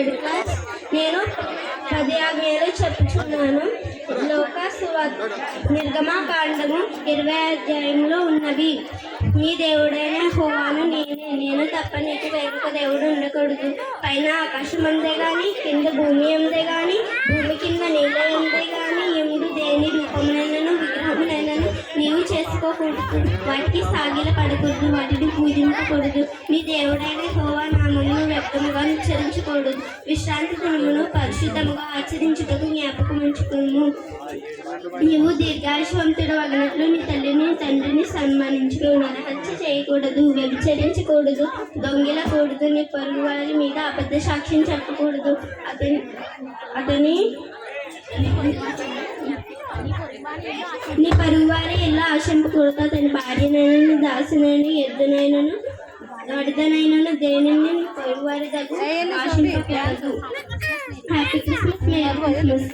Third class. నేను 10 ఆజ్ఞలు చెప్పుచున్నాను. లోక నిర్గమకాండము 20 అధ్యాయంలో ఉన్నవి. మీ దేవుడైన యెహోవాను నేనే, నేను తప్ప నీకు వేరొక దేవుడు ఉండకూడదు. పైన ఆకాశం అందే గాని, కింద భూమి అందే గాని, భూమి కింద నీళ్ళ అందే గాని, ఎముడు దేని రూపమునైనను విగ్రహమునైనను నీవు చేసుకోకూడదు. వాటికి సాగిల పడకూడదు, వాటిని పూజించకూడదు. నీ దేవుడైన యెహోవా నామమును వ్యక్తముగా ఉచ్చరించకూడదు. విశ్రాంతి దినమును పరిశుద్ధముగా ఆచరించుటకు జ్ఞాపకం ఉంచుకును. నీవు దీర్ఘాయుష్వంతుడు అగినట్లు నీ తల్లిని తండ్రిని సన్మానించుకున్నాను. హత్య చేయకూడదు, వ్యభిచరించకూడదు, దొంగిలకూడదు, నీ పొరుగు వారి మీద అబద్ధ సాక్ష్యం చెప్పకూడదు. నీ పరుగు వారి ఇలా ఆశింపకూడదు. అతని భార్యనైనను, దాసినైనను, ఎద్దునైనను, గడిదనైనను దేనిని నీ పొరుగు వారి దగ్గర ఆశింపకూడదు. Happy Christmas.